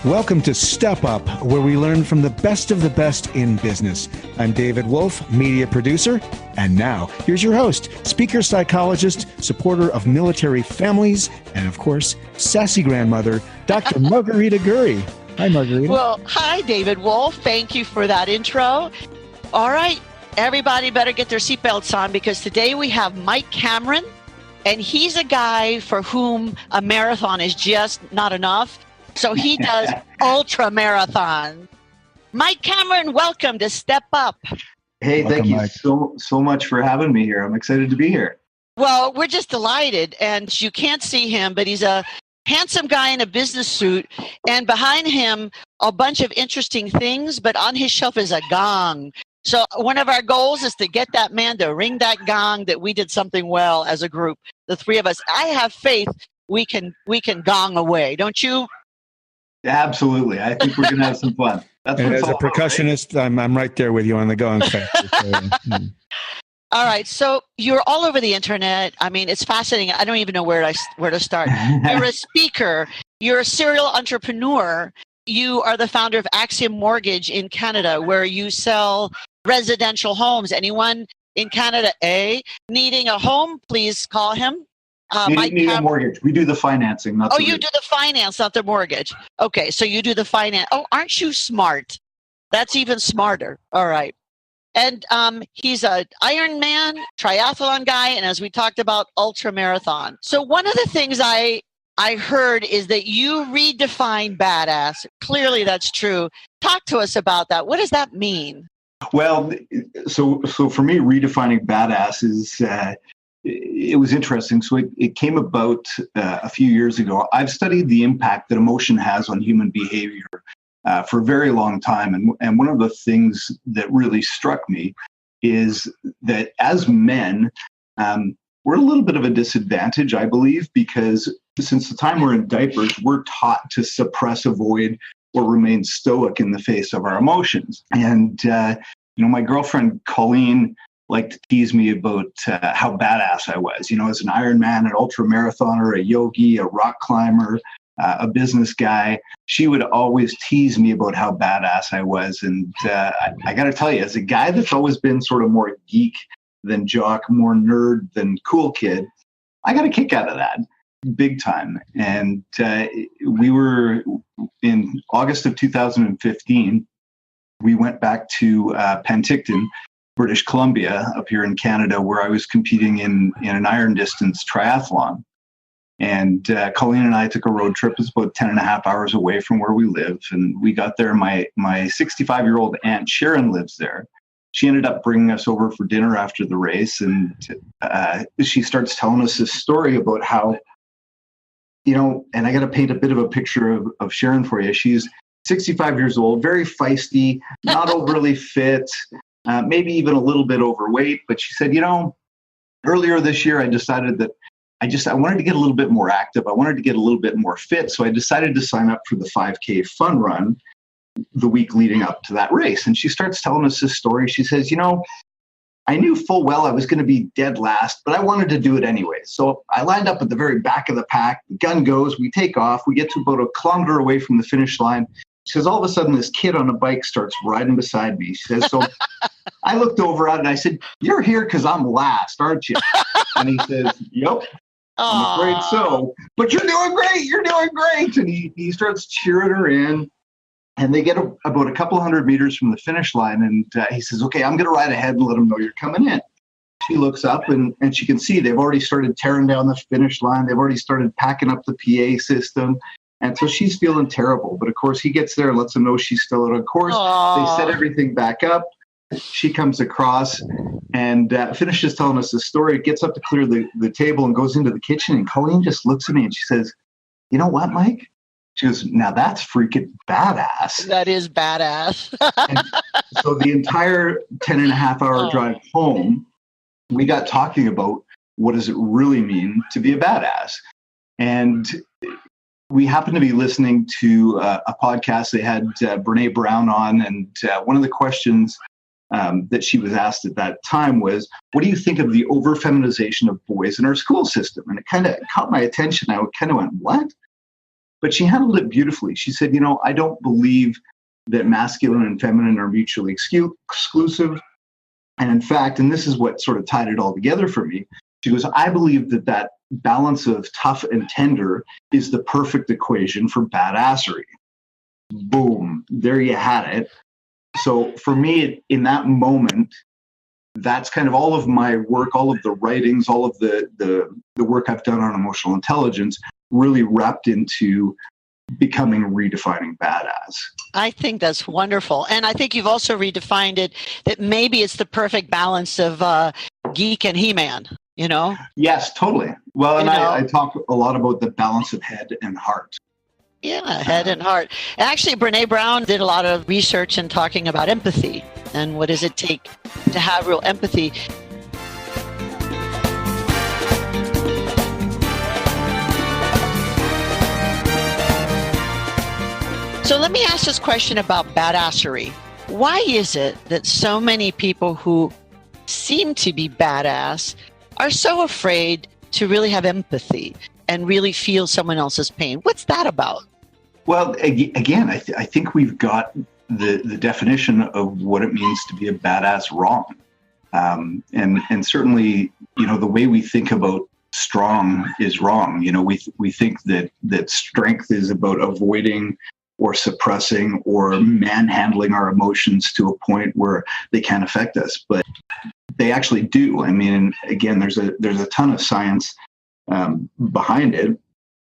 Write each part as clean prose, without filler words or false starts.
Welcome to Step Up, where we learn from the best of the best in business. I'm David Wolf, media producer. And now, here's your host, speaker, psychologist, supporter of military families, and of course, sassy grandmother, Dr. Margarita Gurry. Hi, Margarita. Well, hi, David Wolf. Thank you for that intro. All right, everybody better get their seatbelts on because today we have Mike Cameron, and he's a guy for whom a marathon is just not enough. So he does ultra marathon. Mike Cameron, welcome to Step Up. Hey, Welcome, thank you Mike. so much for having me here. I'm excited to be here. Well, we're just delighted, and you can't see him, but he's a handsome guy in a business suit, and behind him, a bunch of interesting things, but on his shelf is a gong. So one of our goals is to get that man to ring that gong that we did something well as a group, the three of us. I have faith we can gong away, don't you? Absolutely. I think we're going to have some fun. That's And what as it's a all about, right? percussionist, I'm right there with you on the gong factor. All right. So you're all over the internet. I mean, it's fascinating. I don't even know where to start. You're a speaker. You're a serial entrepreneur. You are the founder of Axiom Mortgage in Canada, where you sell residential homes. Anyone in Canada, needing a home, please call him. Need a mortgage. We do the financing. Not the you do the finance, not the mortgage. Okay, so you do the finance. Oh, aren't you smart? That's even smarter. All right. And he's a Ironman, triathlon guy, and as we talked about, ultra marathon. So one of the things I heard is that you redefine badass. Clearly, that's true. Talk to us about that. What does that mean? Well, so for me, redefining badass is it was interesting. So it came about a few years ago. I've studied the impact that emotion has on human behavior for a very long time. And one of the things that really struck me is that as men, we're a little bit of a disadvantage, I believe, because since the time we're in diapers, we're taught to suppress, avoid, or remain stoic in the face of our emotions. And, my girlfriend, Colleen, liked to tease me about how badass I was, as an Ironman, an ultra marathoner, a yogi, a rock climber, a business guy. She would always tease me about how badass I was. And I got to tell you, as a guy that's always been sort of more geek than jock, more nerd than cool kid, I got a kick out of that big time. And we were in August of 2015, we went back to Penticton, British Columbia, up here in Canada, where I was competing in an iron distance triathlon. And Colleen and I took a road trip. It's about 10 and a half hours away from where we live. And we got there. My 65-year-old aunt Sharon lives there. She ended up bringing us over for dinner after the race. And she starts telling us this story about how, and I got to paint a bit of a picture of Sharon for you. She's 65 years old, very feisty, not overly fit, maybe even a little bit overweight. But she said, earlier this year, I decided that I wanted to get a little bit more active. I wanted to get a little bit more fit. So I decided to sign up for the 5K fun run the week leading up to that race. And she starts telling us this story. She says, I knew full well I was going to be dead last, but I wanted to do it anyway. So I lined up at the very back of the pack. The gun goes, we take off. We get to about a kilometer away from the finish line. She says, all of a sudden, this kid on a bike starts riding beside me. She says, so I looked over at it and I said, you're here because I'm last, aren't you? And he says, yep, I'm afraid so. But you're doing great. You're doing great. And he starts cheering her in. And they get about a couple hundred meters from the finish line. And he says, okay, I'm going to ride ahead and let them know you're coming in. She looks up and she can see they've already started tearing down the finish line. They've already started packing up the PA system. And so she's feeling terrible. But of course, he gets there and lets them know she's still out of course. They set everything back up. She comes across and finishes telling us the story, gets up to clear the table and goes into the kitchen. And Colleen just looks at me and she says, you know what, Mike? She goes, now that's freaking badass. That is badass. And so the entire 10 and a half hour drive home, we got talking about what does it really mean to be a badass. And we happened to be listening to a podcast. They had Brene Brown on, and one of the questions that she was asked at that time was, what do you think of the over-feminization of boys in our school system? And it kind of caught my attention. I kind of went, what? but she handled it beautifully. She said, I don't believe that masculine and feminine are mutually exclusive. And in fact, and this is what sort of tied it all together for me, she goes, I believe that balance of tough and tender is the perfect equation for badassery. Boom, there you had it. So for me, in that moment, that's kind of all of my work, all of the writings, all of the work I've done on emotional intelligence really wrapped into becoming redefining badass. I think that's wonderful. And I think you've also redefined it that maybe it's the perfect balance of geek and He-Man, Yes, totally. Well, and I talk a lot about the balance of head and heart. Yeah, head and heart. Actually, Brene Brown did a lot of research in talking about empathy and what does it take to have real empathy. So let me ask this question about badassery. Why is it that so many people who seem to be badass are so afraid to really have empathy and really feel someone else's pain? What's that about? Well, again, I think we've got the definition of what it means to be a badass wrong. And certainly, the way we think about strong is wrong. We think that strength is about avoiding or suppressing or manhandling our emotions to a point where they can't affect us, but they actually do. I mean, again, there's a ton of science behind it,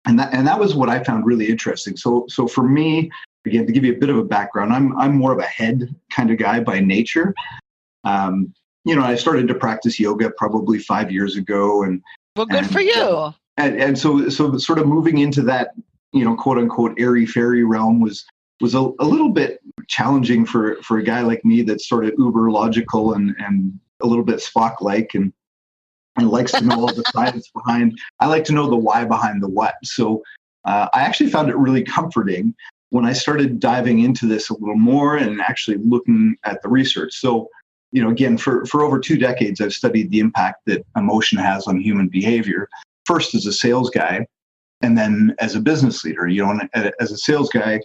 and that was what I found really interesting. So for me, again, to give you a bit of a background, I'm more of a head kind of guy by nature. I started to practice yoga probably 5 years ago, and well, good for you. And so sort of moving into that, quote unquote, airy fairy realm was a little bit challenging for a guy like me that's sort of uber logical and a little bit Spock-like and likes to know all the science behind. I like to know the why behind the what. So I actually found it really comforting when I started diving into this a little more and actually looking at the research. So, again, for over 2 decades, I've studied the impact that emotion has on human behavior, first as a sales guy, and then as a business leader. And as a sales guy,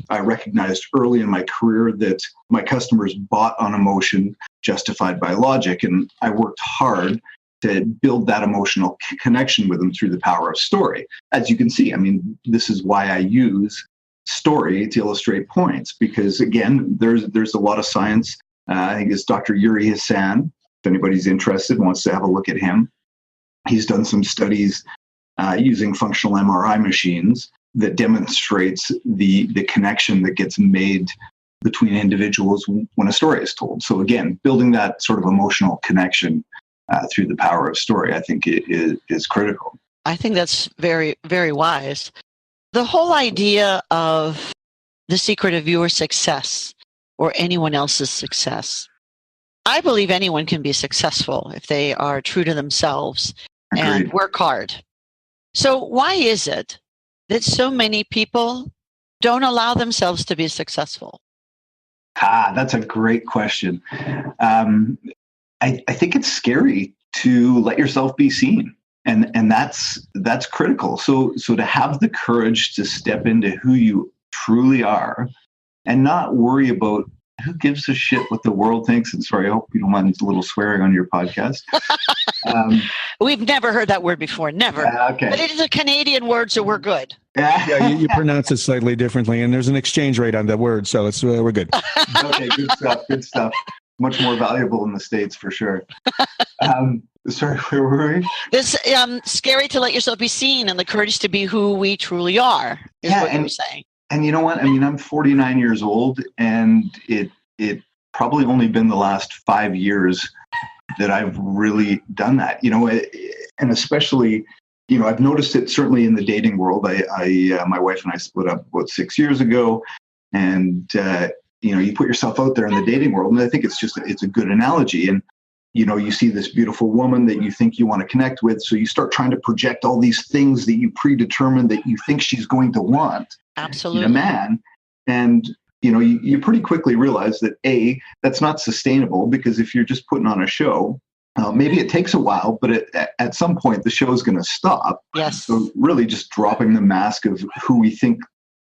I recognized early in my career that my customers bought on emotion justified by logic. And I worked hard to build that emotional connection with them through the power of story. As you can see, I mean, this is why I use story to illustrate points, because again, there's a lot of science. I think it's Dr. Yuri Hassan. If anybody's interested, wants to have a look at him. He's done some studies using functional MRI machines that demonstrates the connection that gets made between individuals when a story is told. So again, building that sort of emotional connection through the power of story, I think is critical. I think that's very, very wise. The whole idea of the secret of your success or anyone else's success. I believe anyone can be successful if they are true to themselves and work hard. So why is it that so many people don't allow themselves to be successful? That's a great question. I think it's scary to let yourself be seen. And that's critical. So to have the courage to step into who you truly are and not worry about who gives a shit what the world thinks. And sorry, I hope you don't mind a little swearing on your podcast. We've never heard that word before. Never. Okay. But it is a Canadian word, so we're good. Yeah, you pronounce it slightly differently, and there's an exchange rate on the word, so it's we're good. Okay, good stuff. Good stuff. Much more valuable in the States for sure. Sorry, where were we? This scary to let yourself be seen and the courage to be who we truly are is what you're saying. And you know what? I mean, I'm 49 years old, and it probably only been the last 5 years that I've really done that. And especially, I've noticed it certainly in the dating world. My wife and I split up about 6 years ago, and you put yourself out there in the dating world, and I think it's a good analogy. And you see this beautiful woman that you think you want to connect with, so you start trying to project all these things that you predetermine that you think she's going to want. Absolutely. In a man. And you pretty quickly realize that that's not sustainable, because if you're just putting on a show, Maybe it takes a while, but at some point the show is going to stop. Yes. So really just dropping the mask of who we think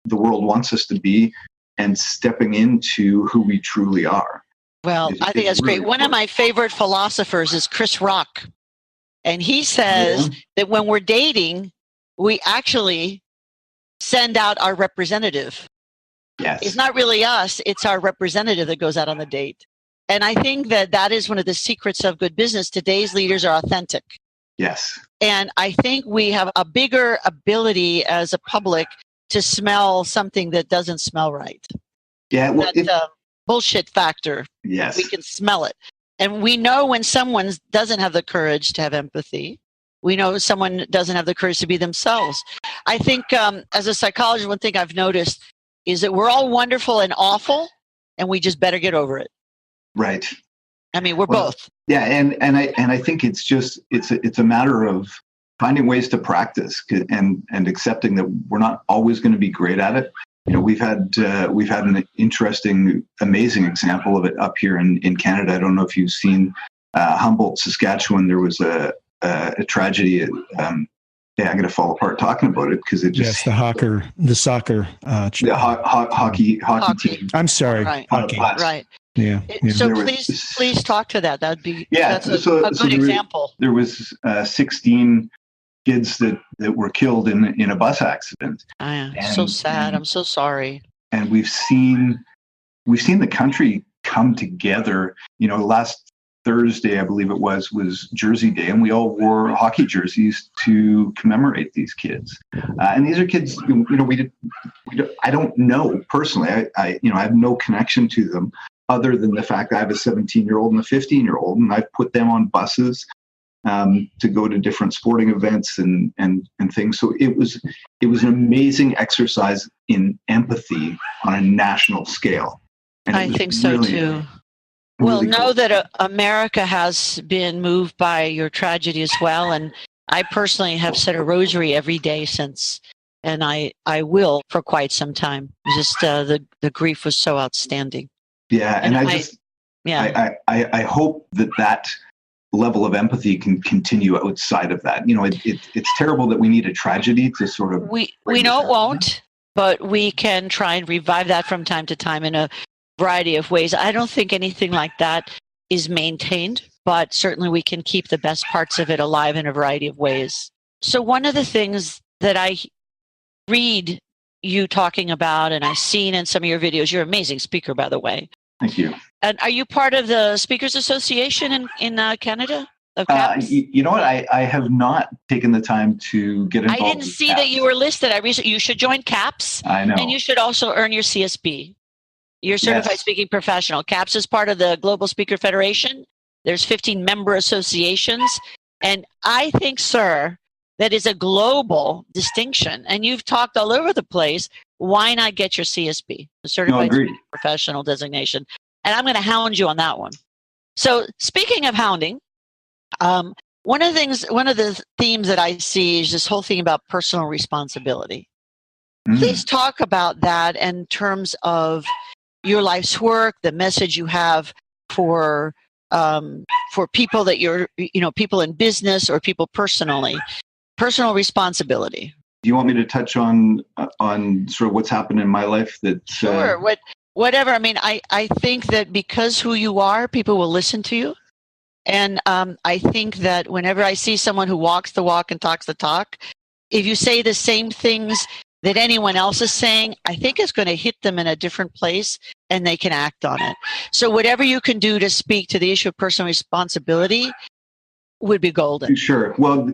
the world wants us to be and stepping into who we truly are. Well, I think that's really great. One of my favorite philosophers is Chris Rock. And he says that when we're dating, we actually send out our representative. Yes. It's not really us, it's our representative that goes out on the date. And I think that is one of the secrets of good business. Today's leaders are authentic. Yes. And I think we have a bigger ability as a public to smell something that doesn't smell right. Yeah. Well, that bullshit factor. Yes. We can smell it. And we know when someone doesn't have the courage to have empathy. We know someone doesn't have the courage to be themselves. I think as a psychologist, one thing I've noticed is that we're all wonderful and awful, and we just better get over it. Right. I mean, we're both. Yeah, and I think it's a matter of finding ways to practice and accepting that we're not always going to be great at it. You know, we've had an interesting, amazing example of it up here in Canada. I don't know if you've seen Humboldt, Saskatchewan. There was a tragedy. I'm going to fall apart talking about it because it just the soccer hockey team. I'm sorry, right. hockey. Right. Yeah. So please talk to that. That'd be that's a good example. There was 16 kids that were killed in a bus accident. So sad. I'm so sorry. And we've seen the country come together. You know, last Thursday, I believe it was Jersey Day, and we all wore hockey jerseys to commemorate these kids. And these are kids, you know, I don't know personally. I have no connection to them other than the fact that I have a 17-year-old and a 15-year-old, and I've put them on buses to go to different sporting events and things. So it was an amazing exercise in empathy on a national scale. And I think so too. Well, know that America has been moved by your tragedy as well. And I personally have said a rosary every day since, and I will for quite some time. Just the grief was so outstanding. Yeah. And I hope that level of empathy can continue outside of that. You know, it's terrible that we need a tragedy to sort of... We know it won't, but we can try and revive that from time to time in a variety of ways. I don't think anything like that is maintained, but certainly we can keep the best parts of it alive in a variety of ways. So one of the things that I read you talking about, and I've seen in some of your videos, you're an amazing speaker, by the way. Thank you. And are you part of the Speakers Association in Canada? You know what? I have not taken the time to get involved. I didn't see that you were listed. You should join CAPS. I know. And you should also earn your CSP. You're Certified Speaking Professional. CAPS is part of the Global Speaker Federation. There's 15 member associations. And I think, sir, that is a global distinction. And you've talked all over the place. Why not get your CSP, the Certified Speaking Professional designation? And I'm going to hound you on that one. So speaking of hounding, one of the themes that I see is this whole thing about personal responsibility. Please talk about that in terms of your life's work, the message you have for people that people in business or people personally, personal responsibility. Do you want me to touch on sort of what's happened in my life? Sure. Whatever. I mean, I think that because who you are, people will listen to you. And I think that whenever I see someone who walks the walk and talks the talk, if you say the same things that anyone else is saying, I think it's going to hit them in a different place and they can act on it. So whatever you can do to speak to the issue of personal responsibility would be golden. Sure. Well,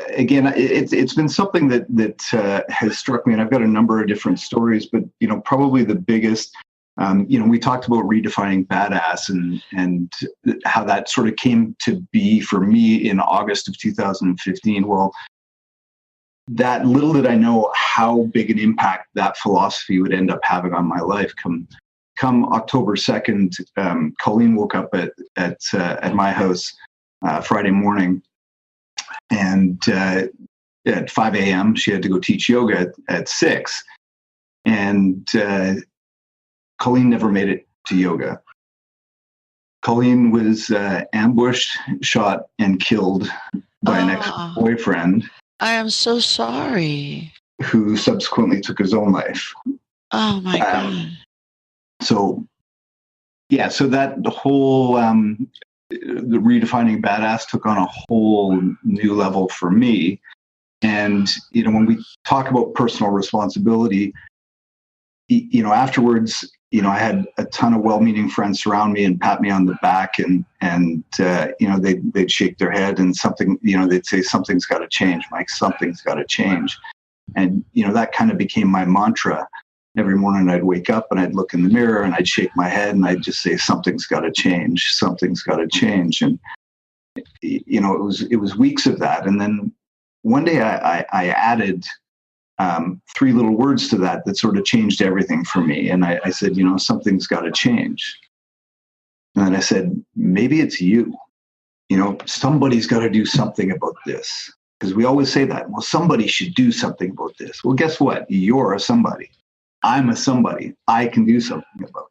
again, it's been something that has struck me, and I've got a number of different stories, but, you know, probably the biggest, we talked about redefining badass and how that sort of came to be for me in August of 2015. Well, that little did I know how big an impact that philosophy would end up having on my life. Come October 2nd, Colleen woke up at my house Friday morning, and at 5 a.m. she had to go teach yoga at 6, and Colleen never made it to yoga. Colleen was ambushed, shot, and killed by an ex-boyfriend. I am so sorry. Who subsequently took his own life. Oh my God. So, yeah, so that the whole, the redefining badass took on a whole new level for me. And, when we talk about personal responsibility, afterwards, I had a ton of well-meaning friends surround me and pat me on the back and they'd shake their head and something, they'd say, something's got to change, Mike, something's got to change. And, that kind of became my mantra. Every morning I'd wake up and I'd look in the mirror and I'd shake my head and I'd just say, something's got to change, something's got to change. And, it was weeks of that. And then one day I added 3 little words to that sort of changed everything for me. And I said, something's got to change. And then I said, maybe it's you. Somebody's got to do something about this. Because we always say that, well, somebody should do something about this. Well, guess what? You're a somebody. I'm a somebody. I can do something about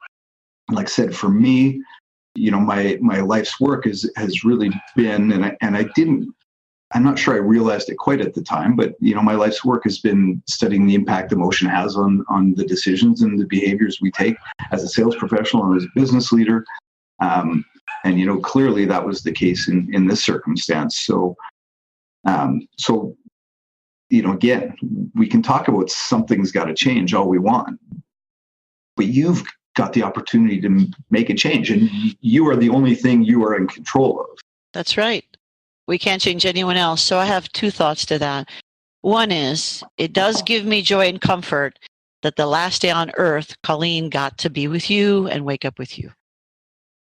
it. Like I said, for me, my life's work has really been, I'm not sure I realized it quite at the time, but my life's work has been studying the impact emotion has on the decisions and the behaviors we take as a sales professional and as a business leader. And clearly that was the case in this circumstance. So again, we can talk about something's got to change all we want, but you've got the opportunity to make a change, and you are the only thing you are in control of. That's right. We can't change anyone else. So I have 2 thoughts to that. One is, it does give me joy and comfort that the last day on earth, Colleen got to be with you and wake up with you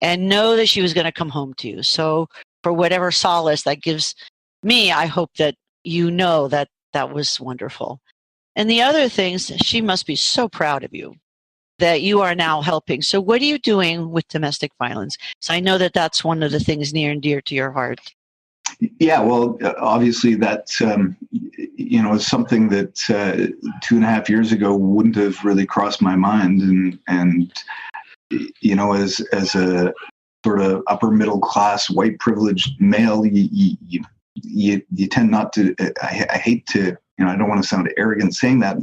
and know that she was going to come home to you. So for whatever solace that gives me, I hope that that was wonderful. And the other things, she must be so proud of you that you are now helping. So what are you doing with domestic violence? So I know that that's one of the things near and dear to your heart. Yeah, well, obviously that, is something that 2.5 years ago wouldn't have really crossed my mind. And as a sort of upper middle class, white privileged male, you tend not to, I hate to, I don't want to sound arrogant saying that.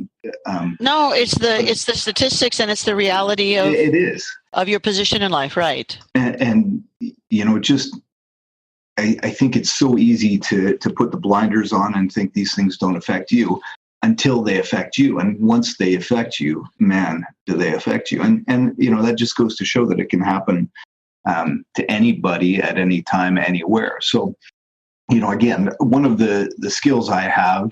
No, it's the statistics and it's the reality of it is of your position in life, right? And just I think it's so easy to put the blinders on and think these things don't affect you until they affect you. And once they affect you, man, do they affect you? And that just goes to show that it can happen to anybody at any time, anywhere. So, again, one of the skills I have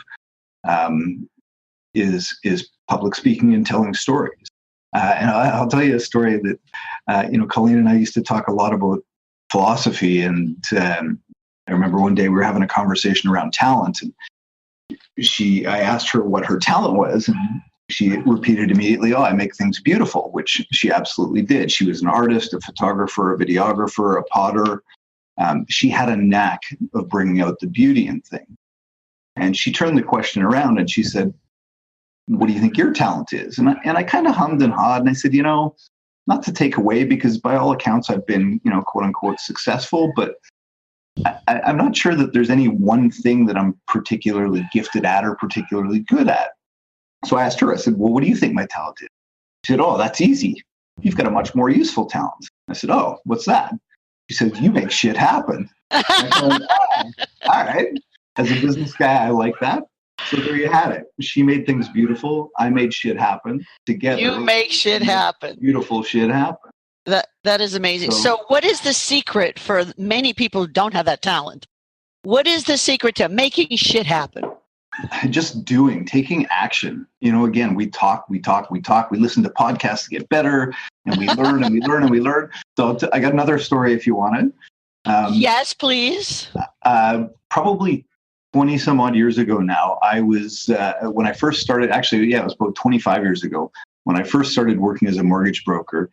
is public speaking and telling stories. And I'll tell you a story that, Colleen and I used to talk a lot about philosophy. And I remember one day we were having a conversation around talent, and I asked her what her talent was, and she repeated immediately, "Oh, I make things beautiful," which she absolutely did. She was an artist, a photographer, a videographer, a potter. She had a knack of bringing out the beauty in things. And she turned the question around and she said, "What do you think your talent is?" And I kind of hummed and hawed, and I said, not to take away, because by all accounts I've been, quote unquote successful, but I'm not sure that there's any one thing that I'm particularly gifted at or particularly good at. So I asked her, I said, "Well, what do you think my talent is?" She said, "Oh, that's easy. You've got a much more useful talent." I said, "Oh, what's that?" She said, "You make shit happen." I said, all right. As a business guy, I like that. So there you had it. She made things beautiful. I made shit happen. Together, you make shit happen. Beautiful shit happen. That is amazing. So what is the secret for many people who don't have that talent? What is the secret to making shit happen? Just taking action. Again, we talk, we listen to podcasts to get better, and we learn and we learn and we learn. So I got another story if you want it. Yes, please. Probably 20 some odd years ago now, I was, when I first started, it was about 25 years ago, when I first started working as a mortgage broker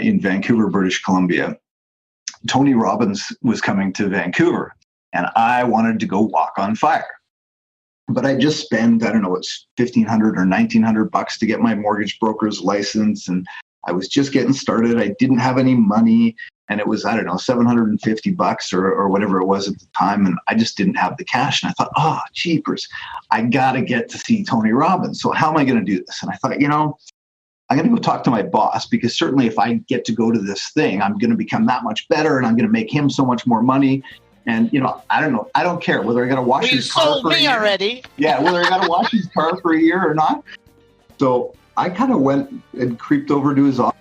in Vancouver, British Columbia. Tony Robbins was coming to Vancouver, and I wanted to go walk on fire. But I just spent, it's $1,500 or $1,900 to get my mortgage broker's license. And I was just getting started. I didn't have any money. And it was, I don't know, $750 or whatever it was at the time. And I just didn't have the cash. And I thought, oh, jeepers, I got to get to see Tony Robbins. So how am I going to do this? And I thought, I'm going to go talk to my boss, because certainly if I get to go to this thing, I'm going to become that much better and I'm going to make him so much more money. And, I don't know. I don't care whether I got to wash his car for a year. You sold me already. Yeah, whether I got to wash his car for a year or not. So I kind of went and creeped over to his office.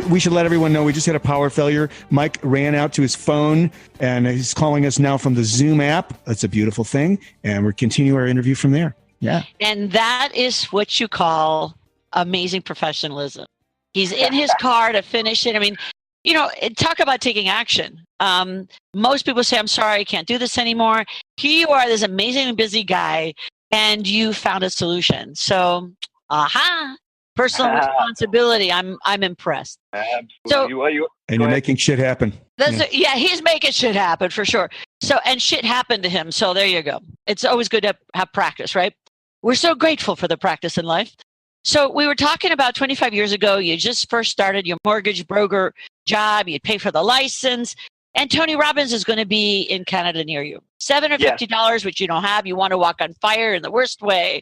We should let everyone know we just had a power failure. Mike ran out to his phone and he's calling us now from the Zoom app. That's a beautiful thing. And we'll continue our interview from there. Yeah. And that is what you call amazing professionalism. He's in his car to finish it. I mean, talk about taking action. Most people say, I'm sorry, I can't do this anymore. Here you are, this amazingly busy guy, and you found a solution. So, personal responsibility. I'm impressed. Absolutely. And you're making shit happen. He's making shit happen for sure. So, and shit happened to him. So there you go. It's always good to have practice, right? We're so grateful for the practice in life. So we were talking about 25 years ago, you just first started your mortgage broker job, you'd pay for the license, and Tony Robbins is going to be in Canada near you. $750, which you don't have, you want to walk on fire in the worst way.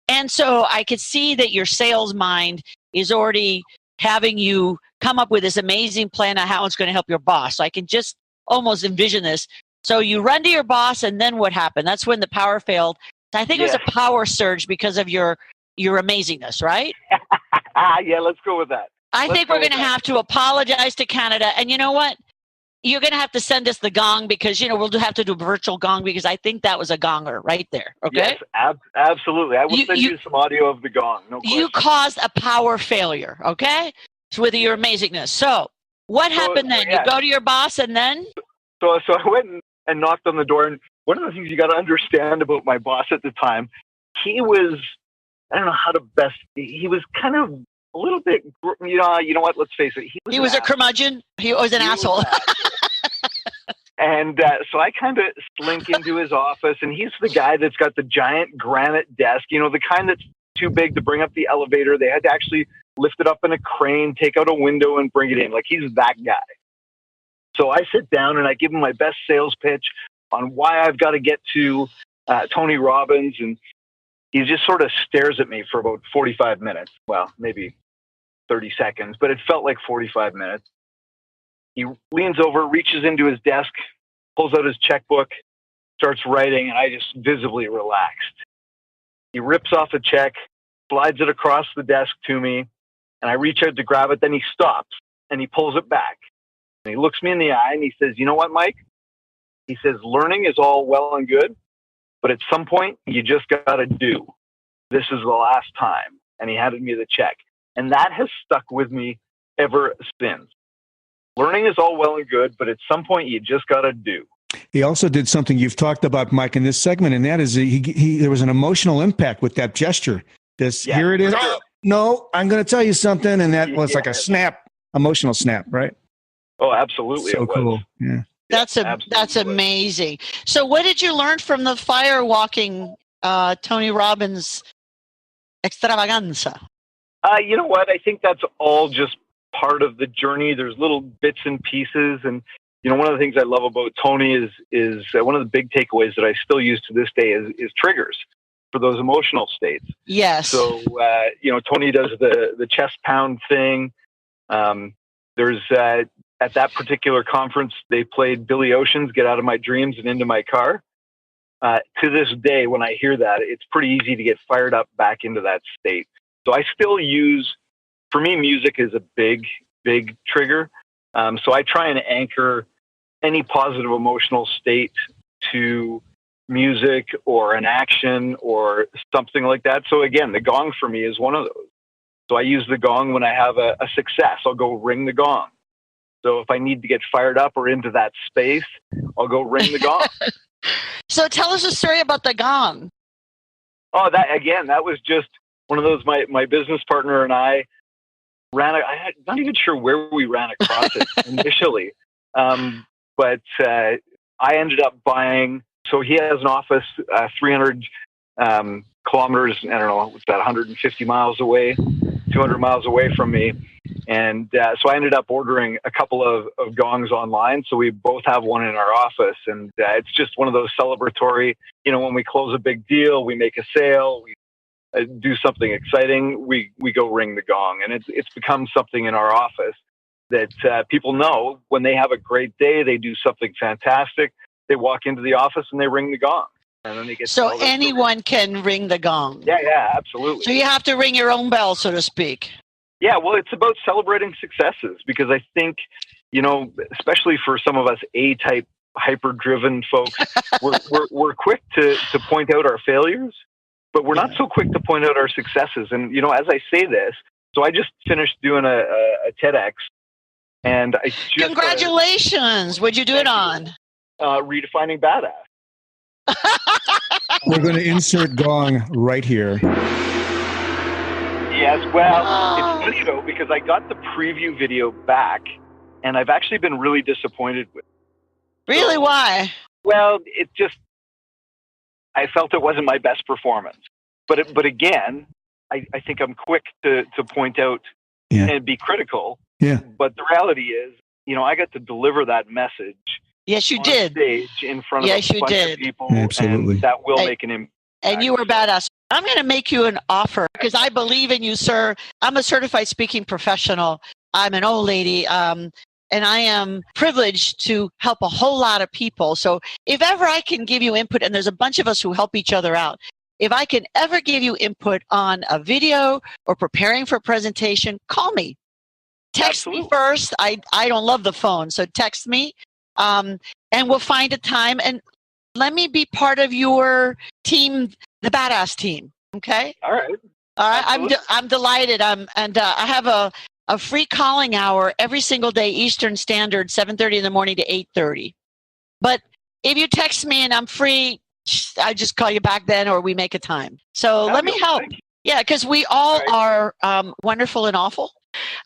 And so I could see that your sales mind is already having you come up with this amazing plan on how it's going to help your boss. So I can just almost envision this. So you run to your boss, and then what happened? That's when the power failed. I think it was a power surge because of your amazingness, right? Yeah, let's go with that. I think we're going to have to apologize to Canada. And you know what? You're going to have to send us the gong, because, we'll have to do a virtual gong, because I think that was a gonger right there. Okay? Yes, absolutely. I will send you some audio of the gong. No question. You caused a power failure, okay? With your amazingness. So what happened then? You go to your boss, and then? So I went and knocked on the door. And one of the things you got to understand about my boss at the time, he was, I don't know how to best, he was kind of a little bit, you know what, let's face it. He was a curmudgeon. He was an asshole. And so I kind of slink into his office, and he's the guy that's got the giant granite desk, the kind that's too big to bring up the elevator. They had to actually lift it up in a crane, take out a window and bring it in. Like, he's that guy. So I sit down and I give him my best sales pitch on why I've got to get to Tony Robbins, and he just sort of stares at me for about 45 minutes. Well, maybe 30 seconds, but it felt like 45 minutes. He leans over, reaches into his desk, pulls out his checkbook, starts writing, and I just visibly relaxed. He rips off a check, slides it across the desk to me, and I reach out to grab it. Then he stops, and he pulls it back. And he looks me in the eye, and he says, you know what, Mike? He says, learning is all well and good, but at some point, you just got to do. This is the last time. And he handed me the check. And that has stuck with me ever since. Learning is all well and good, but at some point, you just got to do. He also did something you've talked about, Mike, in this segment, and that is there was an emotional impact with that gesture. Here it is. No, I'm going to tell you something. And that was like a snap, emotional snap, right? Oh, absolutely. So cool. Yeah. That's amazing. So what did you learn from the fire walking Tony Robbins extravaganza? You know what? I think that's all just part of the journey. There's little bits and pieces. And, one of the things I love about Tony is one of the big takeaways that I still use to this day is triggers for those emotional states. Yes. So, Tony does the chest pound thing. There's at that particular conference, they played Billy Ocean's Get Out of My Dreams and Into My Car. To this day, when I hear that, it's pretty easy to get fired up back into that state. So I still use, for me, music is a big, big trigger. So I try and anchor any positive emotional state to music or an action or something like that. So again, the gong for me is one of those. So I use the gong when I have a success. I'll go ring the gong. So if I need to get fired up or into that space, I'll go ring the gong. So tell us a story about the gong. Oh, that was just one of those, my business partner and I I'm not even sure where we ran across it initially. But I ended up buying, so he has an office, 300 kilometers, I don't know, what's that, 150 miles away, 200 miles away from me. And so I ended up ordering a couple of gongs online. So we both have one in our office. And it's just one of those celebratory, when we close a big deal, we make a sale, we do something exciting, we go ring the gong. And it's become something in our office that people know when they have a great day, they do something fantastic, they walk into the office and they ring the gong. And then they get so anyone can ring the gong. Yeah, absolutely. So you have to ring your own bell, so to speak. Yeah, well, it's about celebrating successes, because I think, especially for some of us A-type hyper-driven folks, we're quick to point out our failures, but we're not so quick to point out our successes. And, as I say this, so I just finished doing a TEDx, and I just... Congratulations! What'd you do it on? Redefining badass. We're going to insert gong right here. Yes, well, it's funny though, because I got the preview video back, and I've actually been really disappointed with it. Really? Why? Well, I felt it wasn't my best performance. But again, I think I'm quick to point out and be critical. Yeah. But the reality is, I got to deliver that message. Yes, you did. Stage in front of a bunch of people. Absolutely. And that will make an impact. And you were badass. I'm going to make you an offer because I believe in you, sir. I'm a certified speaking professional. I'm an old lady. And I am privileged to help a whole lot of people. So if ever I can give you input, and there's a bunch of us who help each other out, if I can ever give you input on a video or preparing for a presentation, call me. Text me first. I don't love the phone, so text me. And we'll find a time, and let me be part of your team, the badass team. Okay. All right. I'm delighted. I have a free calling hour every single day, Eastern Standard, 7:30 in the morning to 8:30. But if you text me and I'm free, I just call you back then, or we make a time. So let me help. Yeah, because we all are wonderful and awful.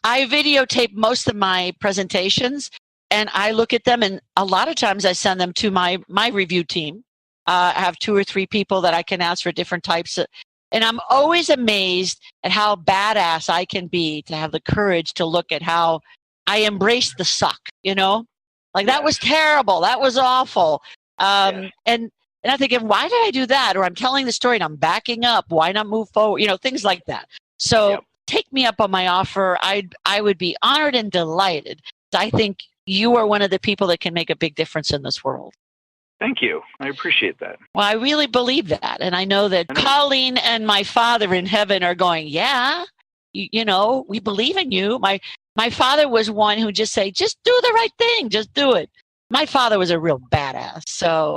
I videotape most of my presentations, and I look at them, and a lot of times I send them to my review team. I have 2 or 3 people that I can ask for different types of, and I'm always amazed at how badass I can be to have the courage to look at how I embrace the suck, like that was terrible. That was awful. And I'm thinking, why did I do that? Or I'm telling the story and I'm backing up. Why not move forward? Things like that. So take me up on my offer. I would be honored and delighted. I think you are one of the people that can make a big difference in this world. Thank you. I appreciate that. Well, I really believe that. And I know that Colleen and my Father in heaven are going, we believe in you. My father was one who just say, just do the right thing. Just do it. My father was a real badass. So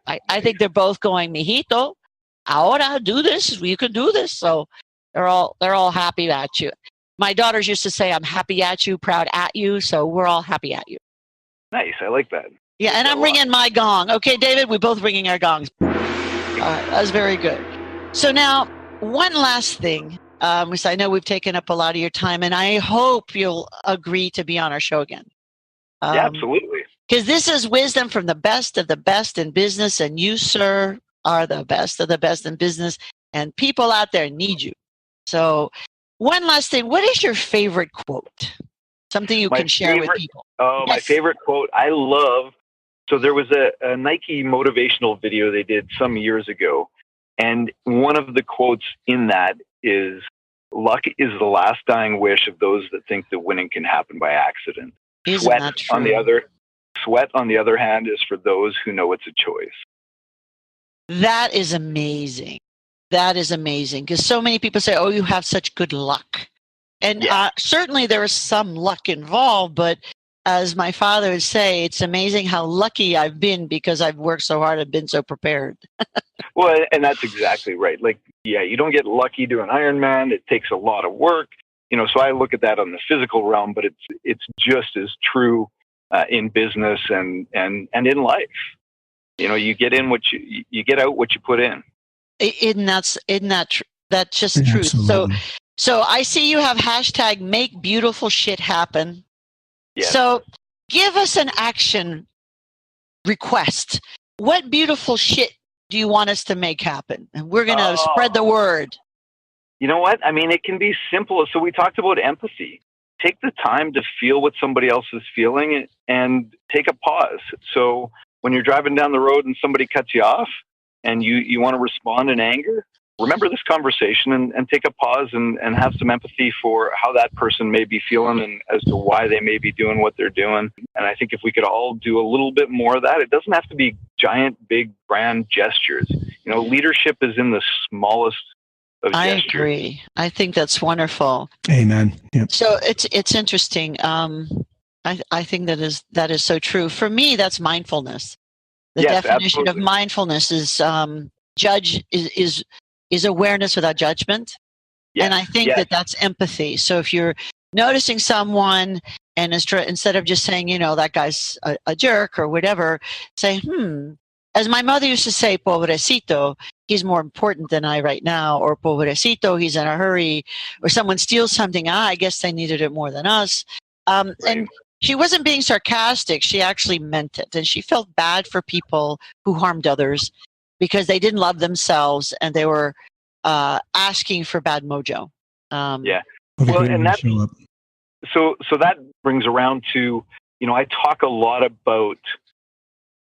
I think they're both going, mijito, ahora do this. You can do this. So they're all happy at you. My daughters used to say, I'm happy at you, proud at you. So we're all happy at you. Nice. I like that. Yeah, and I'm ringing my gong. Okay, David, we're both ringing our gongs. All right, that was very good. So now, one last thing. Which I know we've taken up a lot of your time, and I hope you'll agree to be on our show again. Yeah, absolutely. Because this is wisdom from the best of the best in business, and you, sir, are the best of the best in business, and people out there need you. So one last thing. What is your favorite quote? Something you can share with people. Oh, yes. My favorite quote I love. So there was a Nike motivational video they did some years ago. And one of the quotes in that is, luck is the last dying wish of those that think that winning can happen by accident. Isn't that true? Sweat, on the other hand, is for those who know it's a choice. That is amazing. That is amazing. Because so many people say, oh, you have such good luck. And certainly there is some luck involved, but as my father would say, it's amazing how lucky I've been because I've worked so hard and been so prepared. Well, and that's exactly right. Like, you don't get lucky doing Ironman. It takes a lot of work. So I look at that on the physical realm, but it's just as true in business and in life. You get in you get out what you put in. That's just true. So I see you have hashtag make beautiful shit happen. Yes. So give us an action request. What beautiful shit do you want us to make happen? And we're going to spread the word. You know what? I mean, it can be simple. So we talked about empathy. Take the time to feel what somebody else is feeling and take a pause. So when you're driving down the road and somebody cuts you off and you want to respond in anger, remember this conversation and take a pause and have some empathy for how that person may be feeling and as to why they may be doing what they're doing. And I think if we could all do a little bit more of that, it doesn't have to be giant, big, grand gestures. You know, leadership is in the smallest of gestures. I agree. I think that's wonderful. Amen. Yep. So it's interesting. I think that is so true. For me, that's mindfulness. The definition absolutely. of mindfulness is is awareness without judgment. Yes, and I think that's empathy. So if you're noticing someone and instead of just saying, that guy's a jerk or whatever, say, as my mother used to say, pobrecito, he's more important than I right now, or pobrecito, he's in a hurry, or someone steals something, I guess they needed it more than us. Right. And she wasn't being sarcastic. She actually meant it. And she felt bad for people who harmed others because they didn't love themselves and they were asking for bad mojo. Well, and that, so that brings around to, I talk a lot about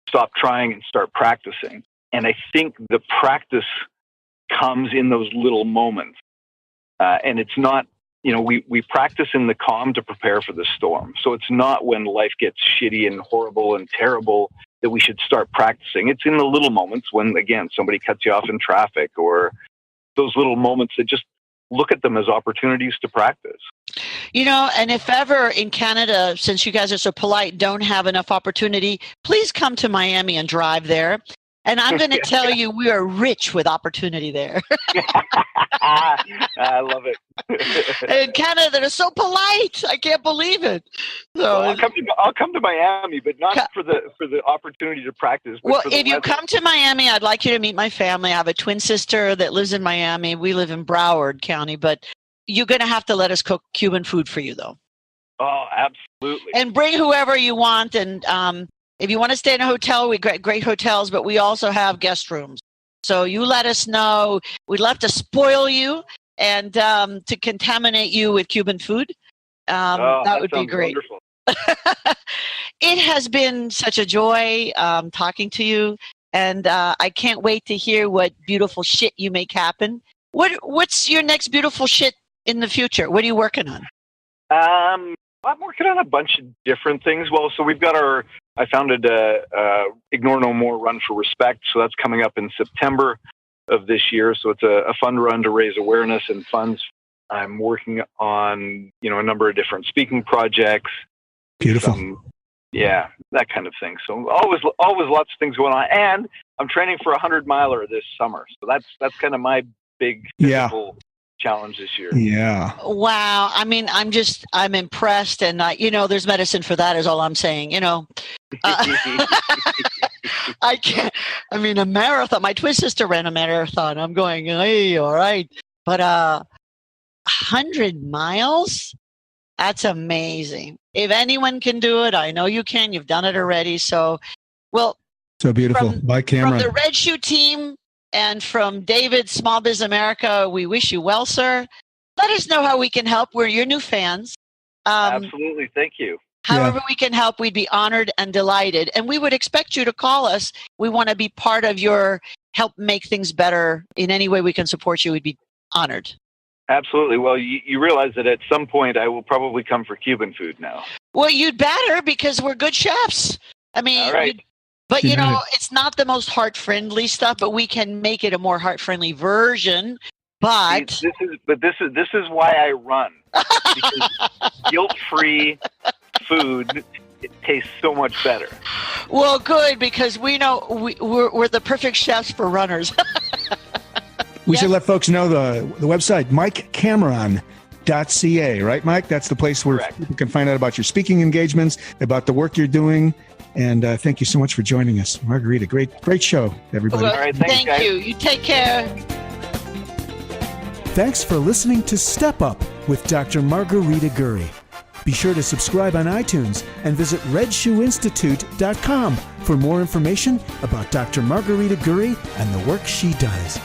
stop trying and start practicing. And I think the practice comes in those little moments. And it's not, we practice in the calm to prepare for the storm. So it's not when life gets shitty and horrible and terrible that we should start practicing. It's in the little moments when, again, somebody cuts you off in traffic, or those little moments that just look at them as opportunities to practice. And if ever in Canada, since you guys are so polite, don't have enough opportunity, please come to Miami and drive there. And I'm going to tell you, we are rich with opportunity there. I love it. In Canada, they're so polite. I can't believe it. So well, I'll come to Miami, but not for the opportunity to practice. Well, if you come to Miami, I'd like you to meet my family. I have a twin sister that lives in Miami. We live in Broward County, but you're going to have to let us cook Cuban food for you, though. Oh, absolutely. And bring whoever you want. And if you want to stay in a hotel, we got great hotels, but we also have guest rooms. So you let us know. We'd love to spoil you and to contaminate you with Cuban food. That would be great. Wonderful. It has been such a joy talking to you, and I can't wait to hear what beautiful shit you make happen. What's your next beautiful shit in the future? What are you working on? I'm working on a bunch of different things. Well, so we've got I founded Ignore No More Run for Respect. So that's coming up in September of this year. So it's a fund run to raise awareness and funds. I'm working on, a number of different speaking projects. Beautiful. That kind of thing. So always lots of things going on. And I'm training for a 100-miler this summer. So that's kind of my big physical challenge this year. Yeah. Wow. I mean, I'm impressed. And, there's medicine for that is all I'm saying, I can't, a marathon, my twin sister ran a marathon. I'm going, hey, all right. But 100 miles? That's amazing. If anyone can do it, I know you can. You've done it already. So beautiful. By camera. From the Red Shoe team, and from David, Small Biz America, we wish you well, sir. Let us know how we can help. We're your new fans. Absolutely. Thank you. However we can help, we'd be honored and delighted. And we would expect you to call us. We want to be part of your help make things better. In any way we can support you, we'd be honored. Absolutely. Well, you realize that at some point I will probably come for Cuban food now. Well, you'd better, because we're good chefs. All right. But, it's not the most heart-friendly stuff, but we can make it a more heart-friendly version. But this is why I run. Because guilt-free food, it tastes so much better. Well, good, because we know we're the perfect chefs for runners. We should let folks know the website, MikeCameron.ca, right, Mike? That's the place where people can find out about your speaking engagements, about the work you're doing. And thank you so much for joining us, Margarita. Great show, everybody. Well, all right, thank you. You take care. Thanks for listening to Step Up with Dr. Margarita Gurry. Be sure to subscribe on iTunes and visit redshoeinstitute.com for more information about Dr. Margarita Gurry and the work she does.